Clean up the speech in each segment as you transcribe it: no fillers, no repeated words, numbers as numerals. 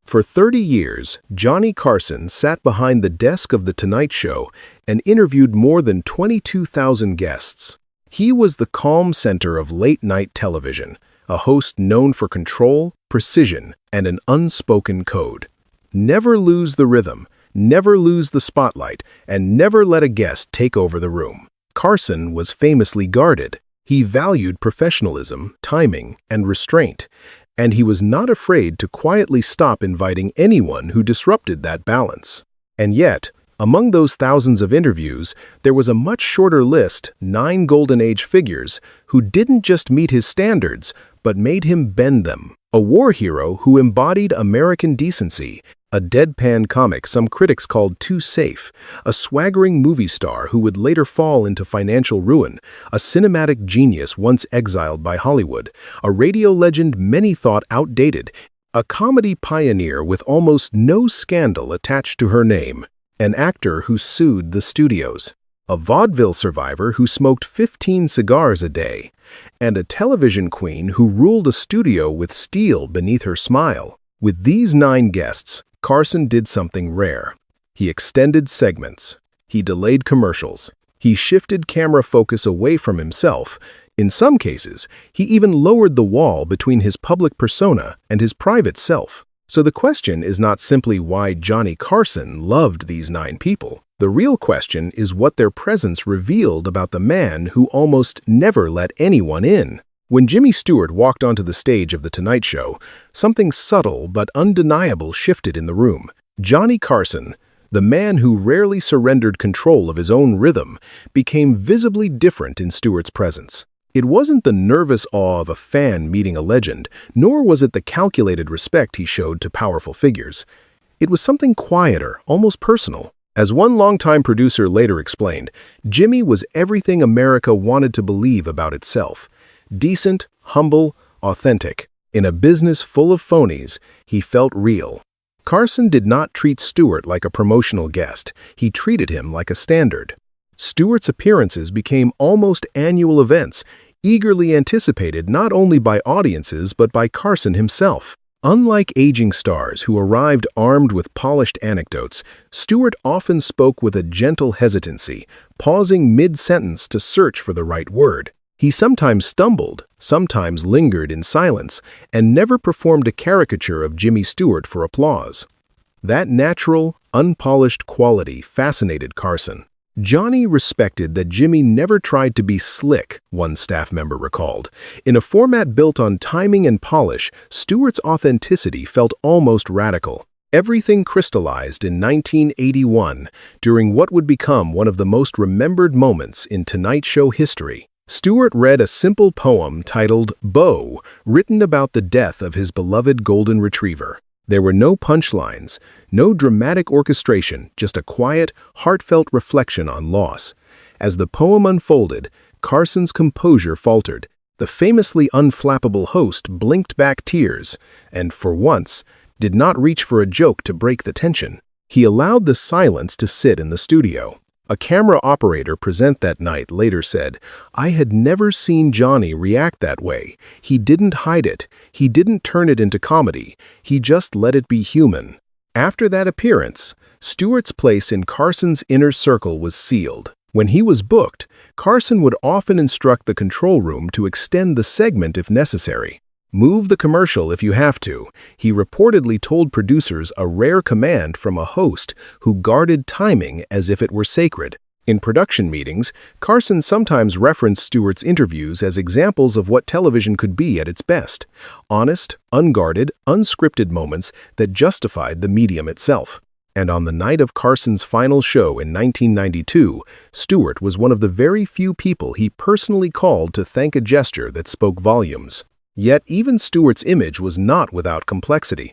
For 30 years, Johnny Carson sat behind the desk of The Tonight Show and interviewed more than 22,000 guests. He was the calm center of late-night television, a host known for control, precision, and an unspoken code. Never lose the rhythm, never lose the spotlight, and never let a guest take over the room. Carson was famously guarded. He valued professionalism, timing, and restraint, and he was not afraid to quietly stop inviting anyone who disrupted that balance. And yet, among those thousands of interviews, there was a much shorter list, 9 Golden Age figures, who didn't just meet his standards, but made him bend them. A war hero who embodied American decency, a deadpan comic some critics called too safe, a swaggering movie star who would later fall into financial ruin, a cinematic genius once exiled by Hollywood, a radio legend many thought outdated, a comedy pioneer with almost no scandal attached to her name, an actor who sued the studios, a vaudeville survivor who smoked 15 cigars a day, and a television queen who ruled a studio with steel beneath her smile. With these 9 guests, Carson did something rare. He extended segments. He delayed commercials. He shifted camera focus away from himself. In some cases, he even lowered the wall between his public persona and his private self. So the question is not simply why Johnny Carson loved these 9 people. The real question is what their presence revealed about the man who almost never let anyone in. When Jimmy Stewart walked onto the stage of The Tonight Show, something subtle but undeniable shifted in the room. Johnny Carson, the man who rarely surrendered control of his own rhythm, became visibly different in Stewart's presence. It wasn't the nervous awe of a fan meeting a legend, nor was it the calculated respect he showed to powerful figures. It was something quieter, almost personal. As one longtime producer later explained, Jimmy was everything America wanted to believe about itself. Decent, humble, authentic. In a business full of phonies, he felt real. Carson did not treat Stewart like a promotional guest. He treated him like a standard. Stewart's appearances became almost annual events, eagerly anticipated not only by audiences but by Carson himself. Unlike aging stars who arrived armed with polished anecdotes, Stewart often spoke with a gentle hesitancy, pausing mid-sentence to search for the right word. He sometimes stumbled, sometimes lingered in silence, and never performed a caricature of Jimmy Stewart for applause. That natural, unpolished quality fascinated Carson. Johnny respected that Jimmy never tried to be slick, one staff member recalled. In a format built on timing and polish, Stewart's authenticity felt almost radical. Everything crystallized in 1981, during what would become one of the most remembered moments in Tonight Show history. Stewart read a simple poem titled Beau, written about the death of his beloved golden retriever. There were no punchlines, no dramatic orchestration, just a quiet, heartfelt reflection on loss. As the poem unfolded, Carson's composure faltered. The famously unflappable host blinked back tears, and for once, did not reach for a joke to break the tension. He allowed the silence to sit in the studio. A camera operator present that night later said, "I had never seen Johnny react that way. He didn't hide it. He didn't turn it into comedy. He just let it be human." After that appearance, Stewart's place in Carson's inner circle was sealed. When he was booked, Carson would often instruct the control room to extend the segment if necessary. "Move the commercial if you have to," he reportedly told producers, a rare command from a host who guarded timing as if it were sacred. In production meetings, Carson sometimes referenced Stewart's interviews as examples of what television could be at its best: honest, unguarded, unscripted moments that justified the medium itself. And on the night of Carson's final show in 1992, Stewart was one of the very few people he personally called to thank a gesture that spoke volumes. Yet even Stewart's image was not without complexity.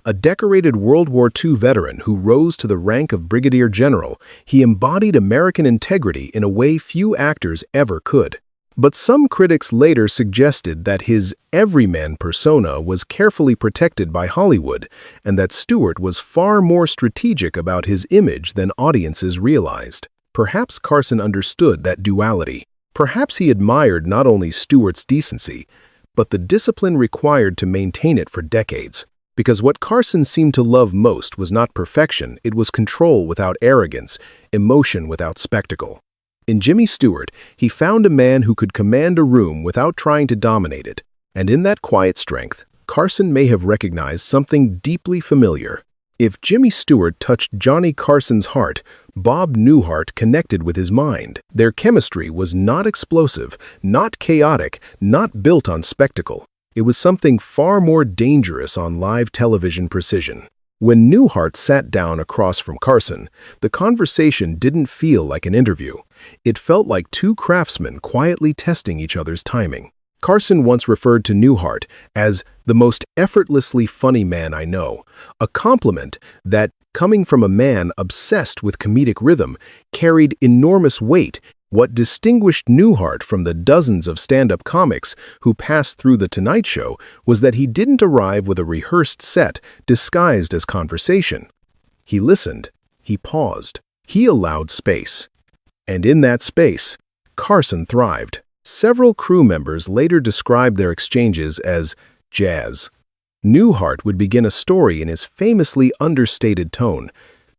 A decorated World War II veteran who rose to the rank of brigadier general, he embodied American integrity in a way few actors ever could. But some critics later suggested that his everyman persona was carefully protected by Hollywood, and that Stewart was far more strategic about his image than audiences realized. Perhaps Carson understood that duality. Perhaps he admired not only Stewart's decency, but the discipline required to maintain it for decades. Because what Carson seemed to love most was not perfection, it was control without arrogance, emotion without spectacle. In Jimmy Stewart, he found a man who could command a room without trying to dominate it. And in that quiet strength, Carson may have recognized something deeply familiar. If Jimmy Stewart touched Johnny Carson's heart, Bob Newhart connected with his mind. Their chemistry was not explosive, not chaotic, not built on spectacle. It was something far more dangerous on live television precision. When Newhart sat down across from Carson, the conversation didn't feel like an interview. It felt like two craftsmen quietly testing each other's timing. Carson once referred to Newhart as the most effortlessly funny man I know, a compliment that, coming from a man obsessed with comedic rhythm, carried enormous weight. What distinguished Newhart from the dozens of stand-up comics who passed through The Tonight Show was that he didn't arrive with a rehearsed set disguised as conversation. He listened, he paused, he allowed space. And in that space, Carson thrived. Several crew members later described their exchanges as jazz. Newhart would begin a story in his famously understated tone.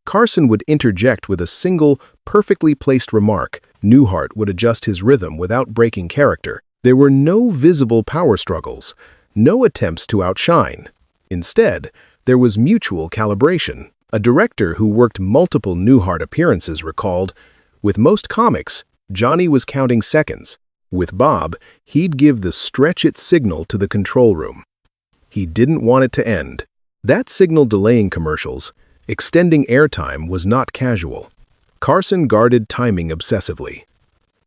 Carson would interject with a single, perfectly placed remark. Newhart would adjust his rhythm without breaking character. There were no visible power struggles, no attempts to outshine. Instead, there was mutual calibration. A director who worked multiple Newhart appearances recalled, "With most comics, Johnny was counting seconds. With Bob, he'd give the stretch-it signal to the control room. He didn't want it to end. That signal delaying commercials, extending airtime, was not casual. Carson guarded timing obsessively.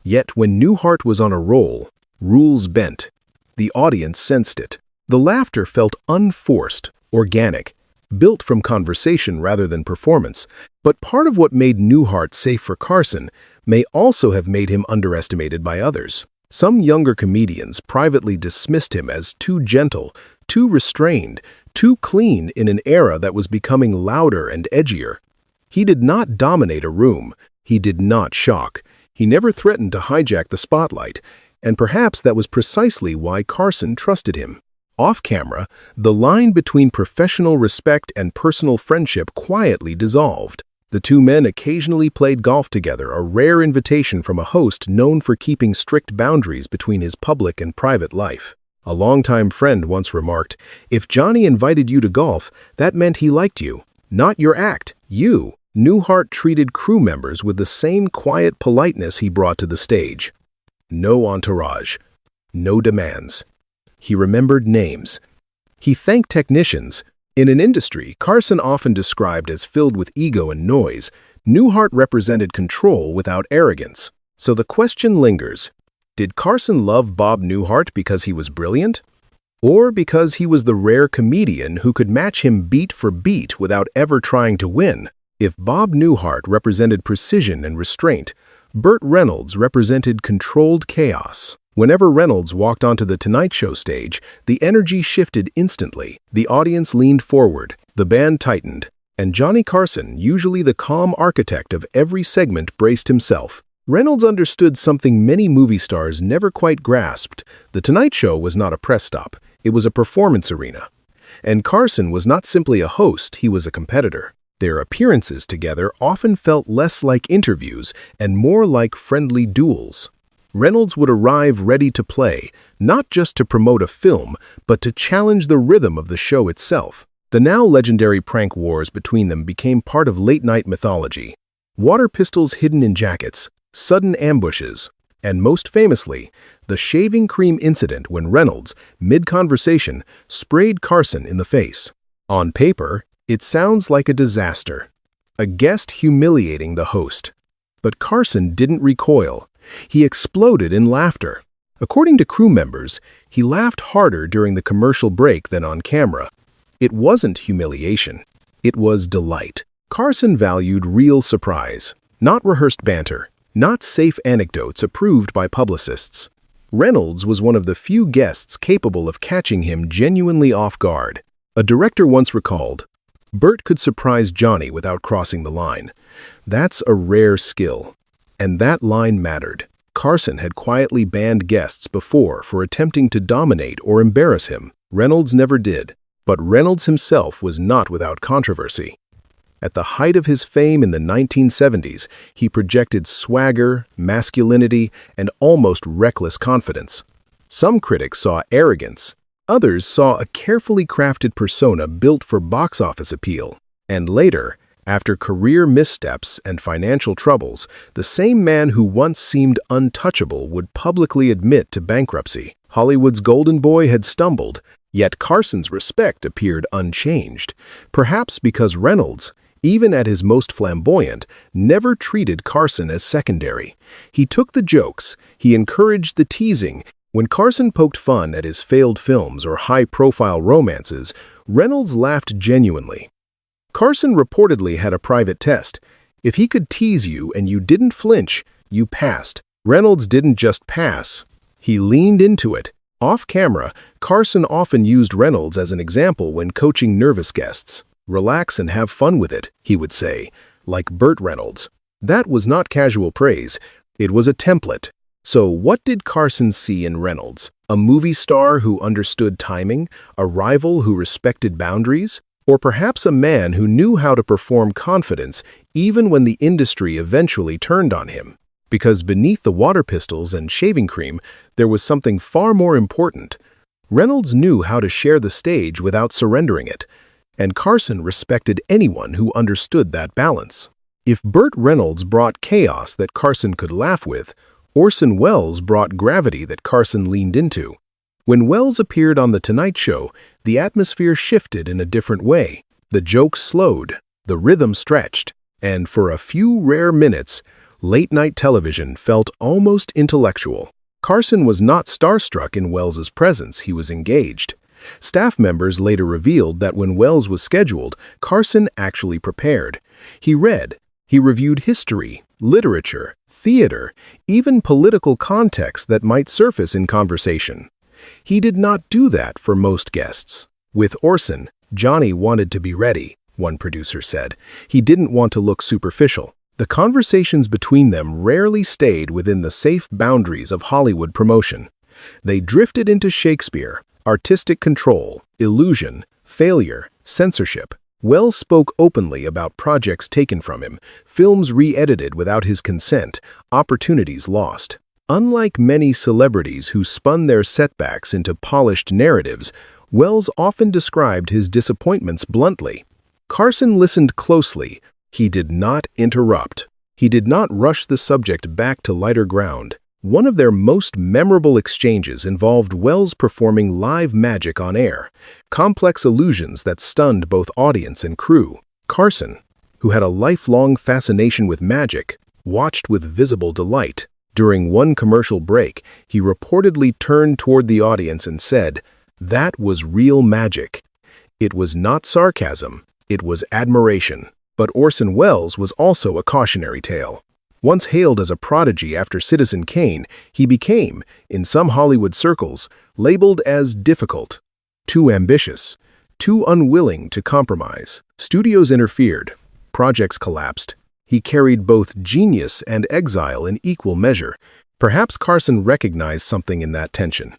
Yet when Newhart was on a roll, rules bent. The audience sensed it. The laughter felt unforced, organic, built from conversation rather than performance. But part of what made Newhart safe for Carson may also have made him underestimated by others. Some younger comedians privately dismissed him as too gentle, too restrained, too clean in an era that was becoming louder and edgier. He did not dominate a room. He did not shock. He never threatened to hijack the spotlight, and perhaps that was precisely why Carson trusted him. Off camera, the line between professional respect and personal friendship quietly dissolved. The two men occasionally played golf together, a rare invitation from a host known for keeping strict boundaries between his public and private life. A longtime friend once remarked, "If Johnny invited you to golf, that meant he liked you, not your act, you." Newhart treated crew members with the same quiet politeness he brought to the stage. No entourage, no demands. He remembered names. He thanked technicians. In an industry Carson often described as filled with ego and noise, Newhart represented control without arrogance. So the question lingers. Did Carson love Bob Newhart because he was brilliant? Or because he was the rare comedian who could match him beat for beat without ever trying to win? If Bob Newhart represented precision and restraint, Burt Reynolds represented controlled chaos. Whenever Reynolds walked onto the Tonight Show stage, the energy shifted instantly. The audience leaned forward, the band tightened, and Johnny Carson, usually the calm architect of every segment, braced himself. Reynolds understood something many movie stars never quite grasped. The Tonight Show was not a press stop. It was a performance arena. And Carson was not simply a host, he was a competitor. Their appearances together often felt less like interviews and more like friendly duels. Reynolds would arrive ready to play, not just to promote a film, but to challenge the rhythm of the show itself. The now legendary prank wars between them became part of late-night mythology. Water pistols hidden in jackets, sudden ambushes, and most famously, the shaving cream incident when Reynolds, mid-conversation, sprayed Carson in the face. On paper, it sounds like a disaster. A guest humiliating the host. But Carson didn't recoil. He exploded in laughter. According to crew members, he laughed harder during the commercial break than on camera. It wasn't humiliation. It was delight. Carson valued real surprise, not rehearsed banter, not safe anecdotes approved by publicists. Reynolds was one of the few guests capable of catching him genuinely off guard. A director once recalled, "Burt could surprise Johnny without crossing the line. That's a rare skill." And that line mattered. Carson had quietly banned guests before for attempting to dominate or embarrass him. Reynolds never did. But Reynolds himself was not without controversy. At the height of his fame in the 1970s, he projected swagger, masculinity, and almost reckless confidence. Some critics saw arrogance. Others saw a carefully crafted persona built for box office appeal. And later, after career missteps and financial troubles, the same man who once seemed untouchable would publicly admit to bankruptcy. Hollywood's golden boy had stumbled, yet Carson's respect appeared unchanged, perhaps because Reynolds, even at his most flamboyant, never treated Carson as secondary. He took the jokes, he encouraged the teasing. When Carson poked fun at his failed films or high-profile romances, Reynolds laughed genuinely. Carson reportedly had a private test. If he could tease you and you didn't flinch, you passed. Reynolds didn't just pass. He leaned into it. Off camera, Carson often used Reynolds as an example when coaching nervous guests. "Relax and have fun with it," he would say, like Burt Reynolds. That was not casual praise. It was a template. So what did Carson see in Reynolds? A movie star who understood timing? A rival who respected boundaries? Or perhaps a man who knew how to perform confidence even when the industry eventually turned on him? Because beneath the water pistols and shaving cream, there was something far more important. Reynolds knew how to share the stage without surrendering it. And Carson respected anyone who understood that balance. If Burt Reynolds brought chaos that Carson could laugh with, Orson Welles brought gravity that Carson leaned into. When Welles appeared on The Tonight Show, the atmosphere shifted in a different way. The jokes slowed, the rhythm stretched, and for a few rare minutes, late-night television felt almost intellectual. Carson was not starstruck in Welles's presence, he was engaged. Staff members later revealed that when Welles was scheduled, Carson actually prepared. He read, he reviewed history, literature, theater, even political context that might surface in conversation. He did not do that for most guests. With Orson, Johnny wanted to be ready, one producer said. He didn't want to look superficial. The conversations between them rarely stayed within the safe boundaries of Hollywood promotion. They drifted into Shakespeare, artistic control, illusion, failure, censorship. Welles spoke openly about projects taken from him, films re-edited without his consent, opportunities lost. Unlike many celebrities who spun their setbacks into polished narratives, Welles often described his disappointments bluntly. Carson listened closely. He did not interrupt. He did not rush the subject back to lighter ground. One of their most memorable exchanges involved Welles performing live magic on air, complex illusions that stunned both audience and crew. Carson, who had a lifelong fascination with magic, watched with visible delight. During one commercial break, he reportedly turned toward the audience and said, "That was real magic." It was not sarcasm, it was admiration. But Orson Welles was also a cautionary tale. Once hailed as a prodigy after Citizen Kane, he became, in some Hollywood circles, labeled as difficult, too ambitious, too unwilling to compromise. Studios interfered, projects collapsed. He carried both genius and exile in equal measure. Perhaps Carson recognized something in that tension.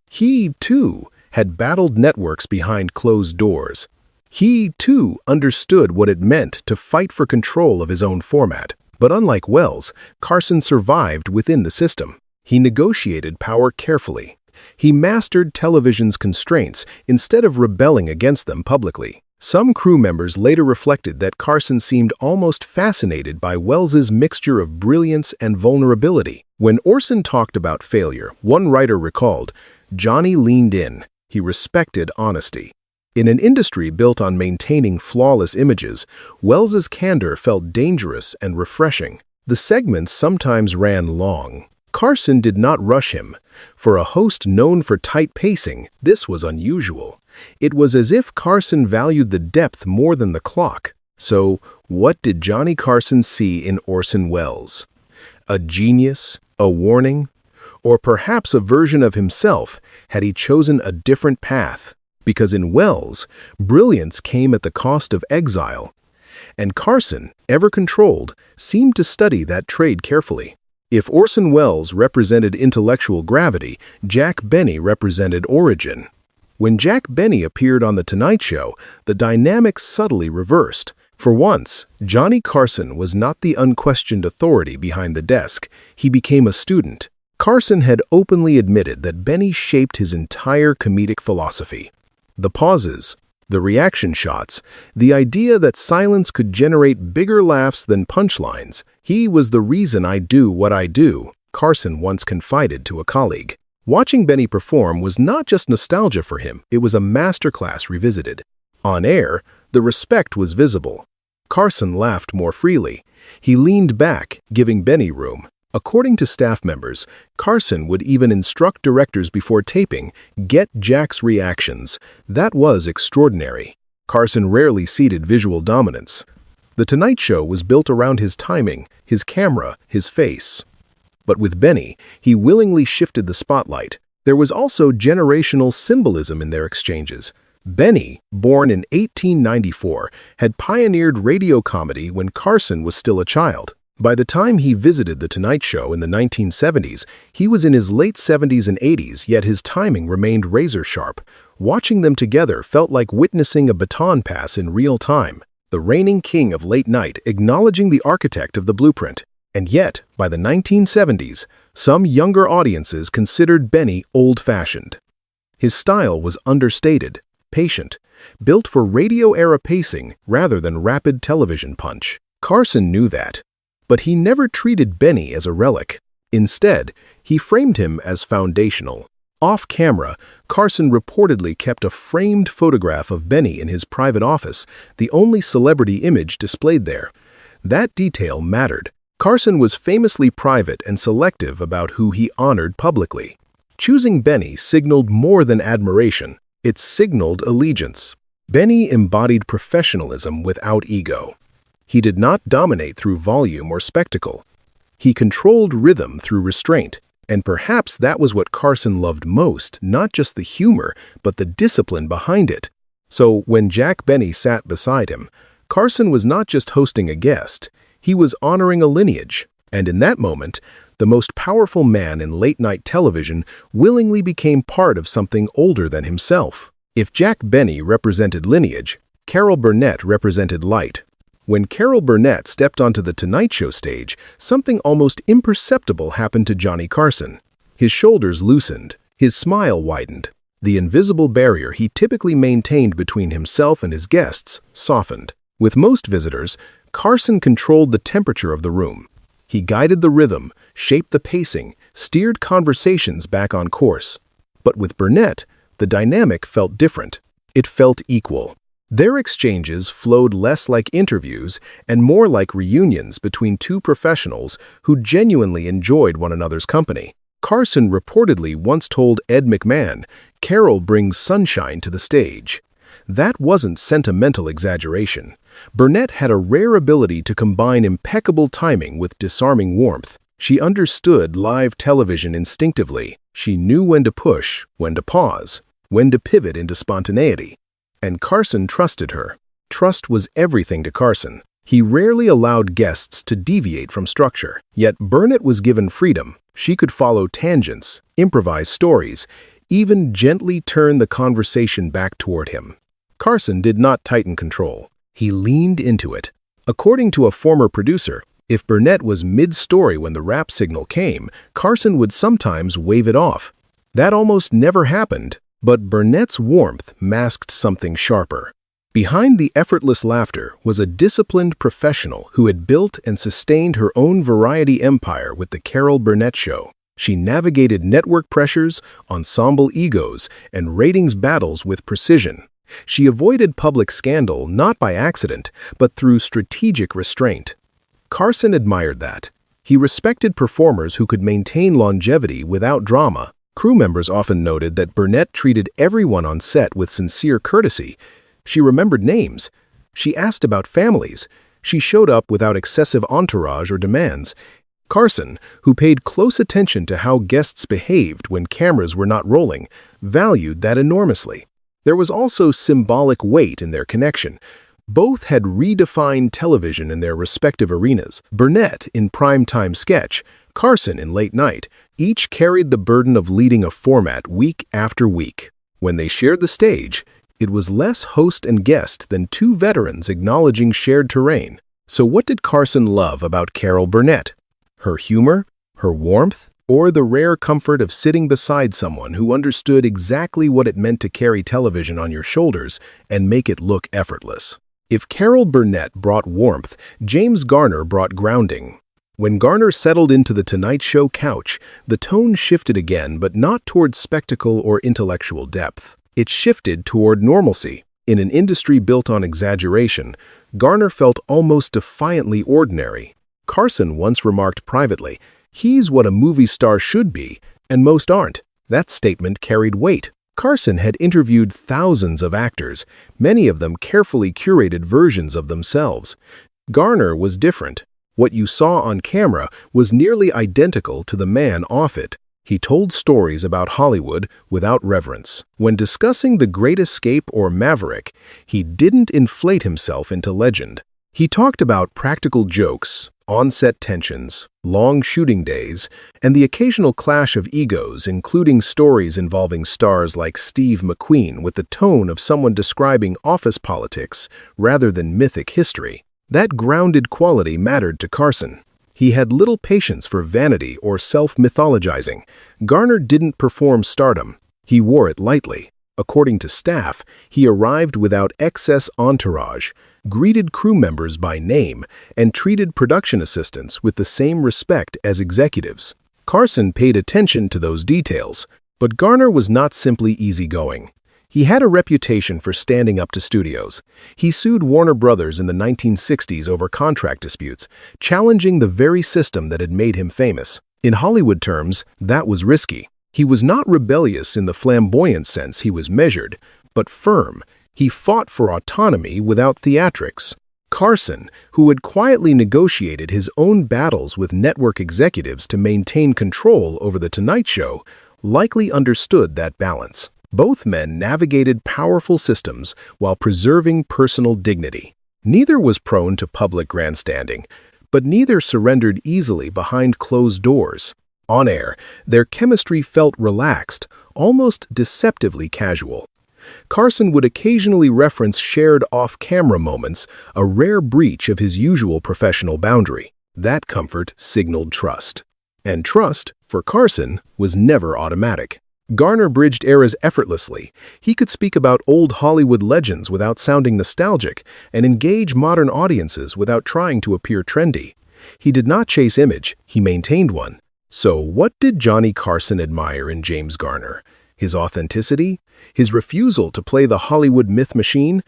He, too, had battled networks behind closed doors. He, too, understood what it meant to fight for control of his own format. But unlike Welles, Carson survived within the system. He negotiated power carefully. He mastered television's constraints instead of rebelling against them publicly. Some crew members later reflected that Carson seemed almost fascinated by Welles's mixture of brilliance and vulnerability. When Orson talked about failure, one writer recalled, "Johnny leaned in. He respected honesty." In an industry built on maintaining flawless images, Welles's candor felt dangerous and refreshing. The segments sometimes ran long. Carson did not rush him. For a host known for tight pacing, this was unusual. It was as if Carson valued the depth more than the clock. So, what did Johnny Carson see in Orson Welles? A genius? A warning? Or perhaps a version of himself had he chosen a different path? Because in Welles, brilliance came at the cost of exile. And Carson, ever controlled, seemed to study that trade carefully. If Orson Welles represented intellectual gravity, Jack Benny represented origin. When Jack Benny appeared on The Tonight Show, the dynamic subtly reversed. For once, Johnny Carson was not the unquestioned authority behind the desk. He became a student. Carson had openly admitted that Benny shaped his entire comedic philosophy. The pauses, the reaction shots, the idea that silence could generate bigger laughs than punchlines. He was the reason I do what I do, Carson once confided to a colleague. Watching Benny perform was not just nostalgia for him, it was a masterclass revisited. On air, the respect was visible. Carson laughed more freely. He leaned back, giving Benny room. According to staff members, Carson would even instruct directors before taping, "Get Jack's reactions." That was extraordinary. Carson rarely ceded visual dominance. The Tonight Show was built around his timing, his camera, his face. But with Benny, he willingly shifted the spotlight. There was also generational symbolism in their exchanges. Benny, born in 1894, had pioneered radio comedy when Carson was still a child. By the time he visited The Tonight Show in the 1970s, he was in his late 70s and 80s, yet his timing remained razor-sharp. Watching them together felt like witnessing a baton pass in real time. The reigning king of late night acknowledging the architect of the blueprint. And yet, by the 1970s, some younger audiences considered Benny old-fashioned. His style was understated, patient, built for radio-era pacing rather than rapid television punch. Carson knew that, but he never treated Benny as a relic. Instead, he framed him as foundational. Off-camera, Carson reportedly kept a framed photograph of Benny in his private office, the only celebrity image displayed there. That detail mattered. Carson was famously private and selective about who he honored publicly. Choosing Benny signaled more than admiration. It signaled allegiance. Benny embodied professionalism without ego. He did not dominate through volume or spectacle. He controlled rhythm through restraint. And perhaps that was what Carson loved most, not just the humor, but the discipline behind it. So when Jack Benny sat beside him, Carson was not just hosting a guest. He was honoring a lineage, and in that moment, the most powerful man in late-night television willingly became part of something older than himself. If Jack Benny represented lineage, Carol Burnett represented light. When Carol Burnett stepped onto the Tonight Show stage, something almost imperceptible happened to Johnny Carson. His shoulders loosened, his smile widened. The invisible barrier he typically maintained between himself and his guests softened. With most visitors, Carson controlled the temperature of the room. He guided the rhythm, shaped the pacing, steered conversations back on course. But with Burnett, the dynamic felt different. It felt equal. Their exchanges flowed less like interviews and more like reunions between two professionals who genuinely enjoyed one another's company. Carson reportedly once told Ed McMahon, "Carol brings sunshine to the stage." That wasn't sentimental exaggeration. Burnett had a rare ability to combine impeccable timing with disarming warmth. She understood live television instinctively. She knew when to push, when to pause, when to pivot into spontaneity. And Carson trusted her. Trust was everything to Carson. He rarely allowed guests to deviate from structure. Yet Burnett was given freedom. She could follow tangents, improvise stories, even gently turn the conversation back toward him. Carson did not tighten control. He leaned into it. According to a former producer, if Burnett was mid-story when the rap signal came, Carson would sometimes wave it off. That almost never happened, but Burnett's warmth masked something sharper. Behind the effortless laughter was a disciplined professional who had built and sustained her own variety empire with the Carol Burnett Show. She navigated network pressures, ensemble egos, and ratings battles with precision. She avoided public scandal not by accident, but through strategic restraint. Carson admired that. He respected performers who could maintain longevity without drama. Crew members often noted that Burnett treated everyone on set with sincere courtesy. She remembered names. She asked about families. She showed up without excessive entourage or demands. Carson, who paid close attention to how guests behaved when cameras were not rolling, valued that enormously. There was also symbolic weight in their connection. Both had redefined television in their respective arenas. Burnett in primetime sketch, Carson in late night, each carried the burden of leading a format week after week. When they shared the stage, it was less host and guest than two veterans acknowledging shared terrain. So what did Carson love about Carol Burnett? Her humor, her warmth, or the rare comfort of sitting beside someone who understood exactly what it meant to carry television on your shoulders and make it look effortless? If Carol Burnett brought warmth, James Garner brought grounding. When Garner settled into The Tonight Show couch, the tone shifted again, but not toward spectacle or intellectual depth. It shifted toward normalcy. In an industry built on exaggeration, Garner felt almost defiantly ordinary. Carson once remarked privately, "He's what a movie star should be, and most aren't." That statement carried weight. Carson had interviewed thousands of actors, many of them carefully curated versions of themselves. Garner was different. What you saw on camera was nearly identical to the man off it. He told stories about Hollywood without reverence. When discussing The Great Escape or Maverick, he didn't inflate himself into legend. He talked about practical jokes, on-set tensions, long shooting days, and the occasional clash of egos, including stories involving stars like Steve McQueen with the tone of someone describing office politics rather than mythic history. That grounded quality mattered to Carson. He had little patience for vanity or self-mythologizing. Garner didn't perform stardom. He wore it lightly. According to staff, he arrived without excess entourage, greeted crew members by name, and treated production assistants with the same respect as executives. Carson paid attention to those details, but Garner was not simply easygoing. He had a reputation for standing up to studios. He sued Warner Brothers in the 1960s over contract disputes, challenging the very system that had made him famous. In Hollywood terms, that was risky. He was not rebellious in the flamboyant sense he was measured, but firm. He fought for autonomy without theatrics. Carson, who had quietly negotiated his own battles with network executives to maintain control over The Tonight Show, likely understood that balance. Both men navigated powerful systems while preserving personal dignity. Neither was prone to public grandstanding, but neither surrendered easily behind closed doors. On air, their chemistry felt relaxed, almost deceptively casual. Carson would occasionally reference shared off-camera moments, a rare breach of his usual professional boundary. That comfort signaled trust. And trust, for Carson, was never automatic. Garner bridged eras effortlessly. He could speak about old Hollywood legends without sounding nostalgic and engage modern audiences without trying to appear trendy. He did not chase image, he maintained one. So what did Johnny Carson admire in James Garner? His authenticity? His refusal to play the Hollywood myth machine?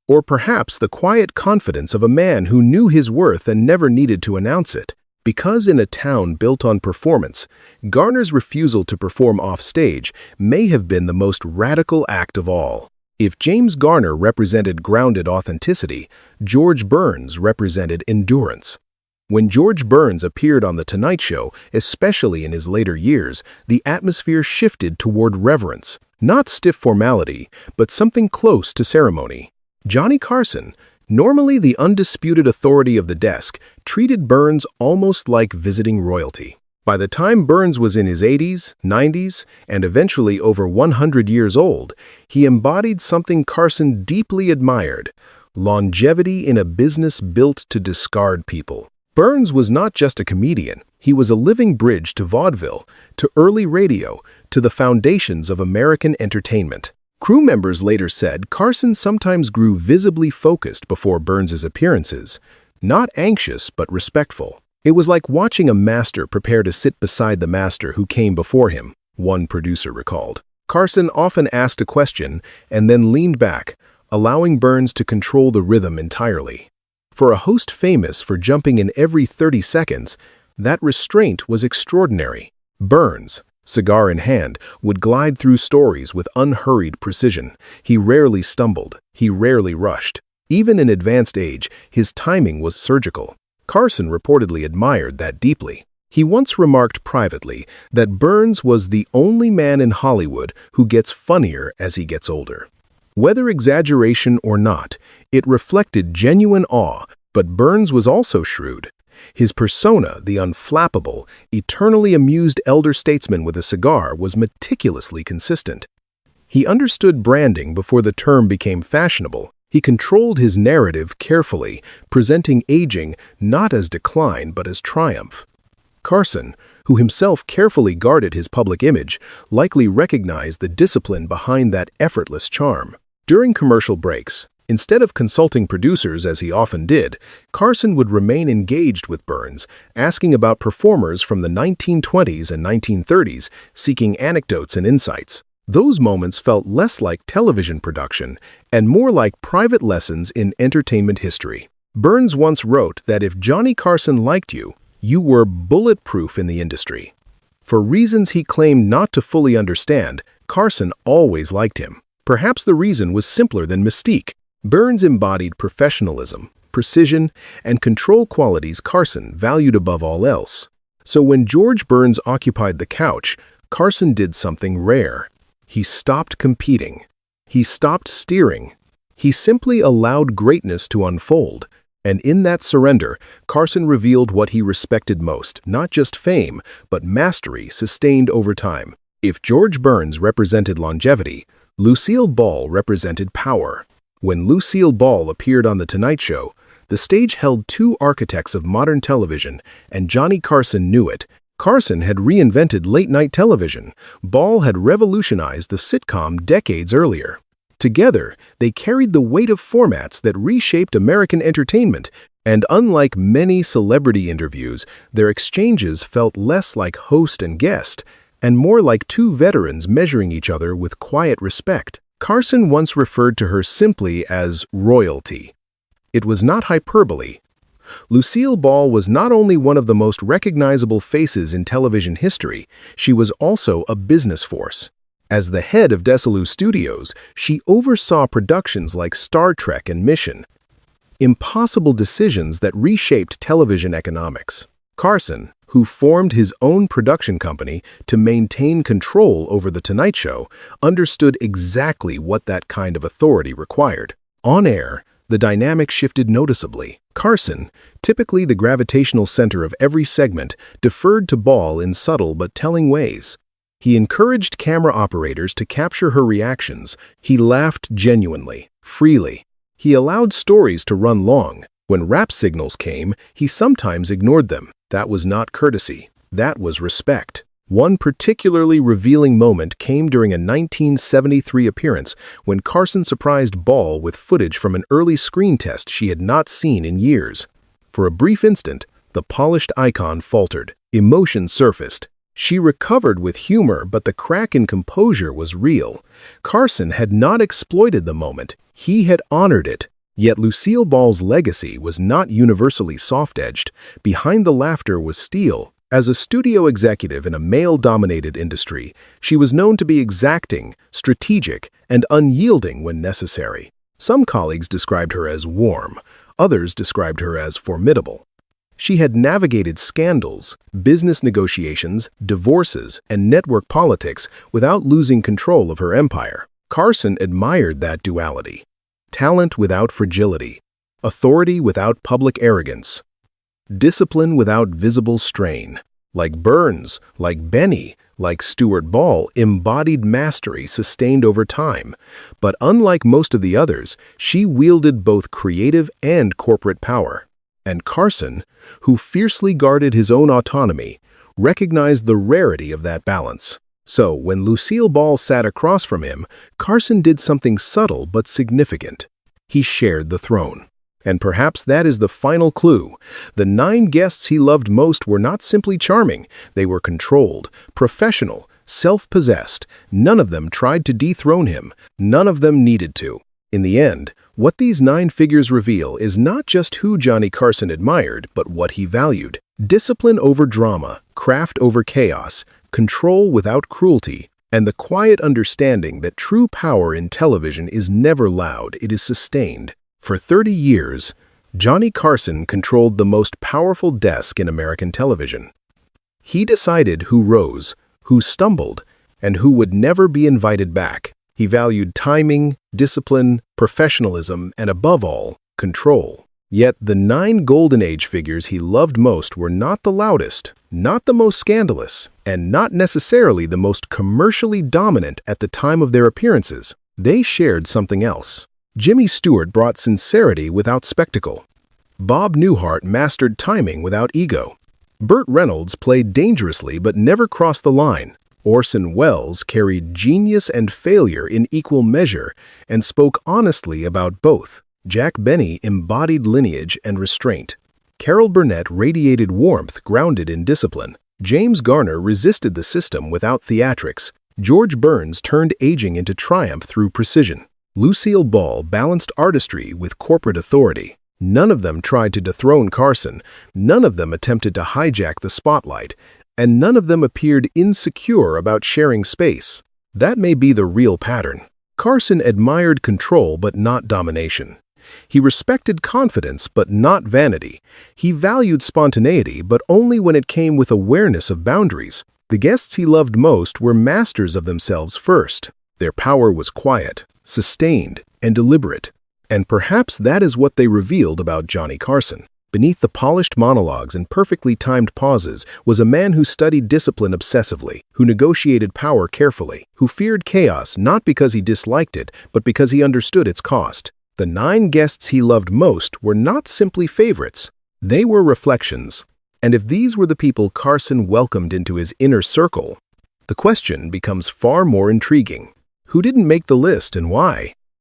Or perhaps the quiet confidence of a man who knew his worth and never needed to announce it? Because in a town built on performance, Garner's refusal to perform off-stage may have been the most radical act of all. If James Garner represented grounded authenticity, George Burns represented endurance. When George Burns appeared on The Tonight Show, especially in his later years, the atmosphere shifted toward reverence. Not stiff formality, but something close to ceremony. Johnny Carson, normally the undisputed authority of the desk, treated Burns almost like visiting royalty. By the time Burns was in his 80s, 90s, and eventually over 100 years old, he embodied something Carson deeply admired: longevity in a business built to discard people. Burns was not just a comedian, he was a living bridge to vaudeville, to early radio, to the foundations of American entertainment. Crew members later said Carson sometimes grew visibly focused before Burns's appearances, not anxious but respectful. It was like watching a master prepare to sit beside the master who came before him, one producer recalled. Carson often asked a question and then leaned back, allowing Burns to control the rhythm entirely. For a host famous for jumping in every 30 seconds, that restraint was extraordinary. Burns, cigar in hand, would glide through stories with unhurried precision. He rarely stumbled, he rarely rushed. Even in advanced age, his timing was surgical. Carson reportedly admired that deeply. He once remarked privately that Burns was the only man in Hollywood who gets funnier as he gets older. Whether exaggeration or not, it reflected genuine awe, but Burns was also shrewd. His persona, the unflappable, eternally amused elder statesman with a cigar, was meticulously consistent. He understood branding before the term became fashionable. He controlled his narrative carefully, presenting aging not as decline but as triumph. Carson, who himself carefully guarded his public image, likely recognized the discipline behind that effortless charm. During commercial breaks, instead of consulting producers as he often did, Carson would remain engaged with Burns, asking about performers from the 1920s and 1930s, seeking anecdotes and insights. Those moments felt less like television production and more like private lessons in entertainment history. Burns once wrote that if Johnny Carson liked you, you were bulletproof in the industry. For reasons he claimed not to fully understand, Carson always liked him. Perhaps the reason was simpler than mystique. Burns embodied professionalism, precision, and control qualities Carson valued above all else. So when George Burns occupied the couch, Carson did something rare. He stopped competing. He stopped steering. He simply allowed greatness to unfold. And in that surrender, Carson revealed what he respected most, not just fame, but mastery sustained over time. If George Burns represented longevity, Lucille Ball represented power. When Lucille Ball appeared on The Tonight Show, the stage held two architects of modern television, and Johnny Carson knew it. Carson had reinvented late-night television. Ball had revolutionized the sitcom decades earlier. Together, they carried the weight of formats that reshaped American entertainment, and unlike many celebrity interviews, their exchanges felt less like host and guest, and more like two veterans measuring each other with quiet respect. Carson once referred to her simply as royalty. It was not hyperbole. Lucille Ball was not only one of the most recognizable faces in television history, she was also a business force. As the head of Desilu Studios, she oversaw productions like Star Trek and Mission, impossible decisions that reshaped television economics. Carson, who formed his own production company to maintain control over The Tonight Show, understood exactly what that kind of authority required. On air, the dynamic shifted noticeably. Carson, typically the gravitational center of every segment, deferred to Ball in subtle but telling ways. He encouraged camera operators to capture her reactions. He laughed genuinely, freely. He allowed stories to run long. When rap signals came, he sometimes ignored them. That was not courtesy. That was respect. One particularly revealing moment came during a 1973 appearance when Carson surprised Ball with footage from an early screen test she had not seen in years. For a brief instant, the polished icon faltered. Emotion surfaced. She recovered with humor, but the crack in composure was real. Carson had not exploited the moment. He had honored it. Yet Lucille Ball's legacy was not universally soft-edged. Behind the laughter was steel. As a studio executive in a male-dominated industry, she was known to be exacting, strategic, and unyielding when necessary. Some colleagues described her as warm. Others described her as formidable. She had navigated scandals, business negotiations, divorces, and network politics without losing control of her empire. Carson admired that duality. Talent without fragility. Authority without public arrogance. Discipline without visible strain. Like Burns, like Benny, like Stuart Ball, embodied mastery sustained over time. But unlike most of the others, she wielded both creative and corporate power. And Carson, who fiercely guarded his own autonomy, recognized the rarity of that balance. So, when Lucille Ball sat across from him, Carson did something subtle but significant. He shared the throne. And perhaps that is the final clue. The 9 guests he loved most were not simply charming. They were controlled, professional, self-possessed. None of them tried to dethrone him. None of them needed to. In the end, what these 9 figures reveal is not just who Johnny Carson admired, but what he valued. Discipline over drama, craft over chaos, control without cruelty, and the quiet understanding that true power in television is never loud, it is sustained. For 30 years, Johnny Carson controlled the most powerful desk in American television. He decided who rose, who stumbled, and who would never be invited back. He valued timing, discipline, professionalism, and above all, control. Yet the 9 Golden Age figures he loved most were not the loudest, not the most scandalous, and not necessarily the most commercially dominant at the time of their appearances. They shared something else. Jimmy Stewart brought sincerity without spectacle. Bob Newhart mastered timing without ego. Burt Reynolds played dangerously but never crossed the line. Orson Welles carried genius and failure in equal measure and spoke honestly about both. Jack Benny embodied lineage and restraint. Carol Burnett radiated warmth grounded in discipline. James Garner resisted the system without theatrics. George Burns turned aging into triumph through precision. Lucille Ball balanced artistry with corporate authority. None of them tried to dethrone Carson, none of them attempted to hijack the spotlight, and none of them appeared insecure about sharing space. That may be the real pattern. Carson admired control but not domination. He respected confidence but not vanity. He valued spontaneity but only when it came with awareness of boundaries. The guests he loved most were masters of themselves first. Their power was quiet, sustained, and deliberate. And perhaps that is what they revealed about Johnny Carson. Beneath the polished monologues and perfectly timed pauses was a man who studied discipline obsessively, who negotiated power carefully, who feared chaos not because he disliked it, but because he understood its cost. The 9 guests he loved most were not simply favorites. They were reflections. And if these were the people Carson welcomed into his inner circle, the question becomes far more intriguing. Who didn't make the list and why?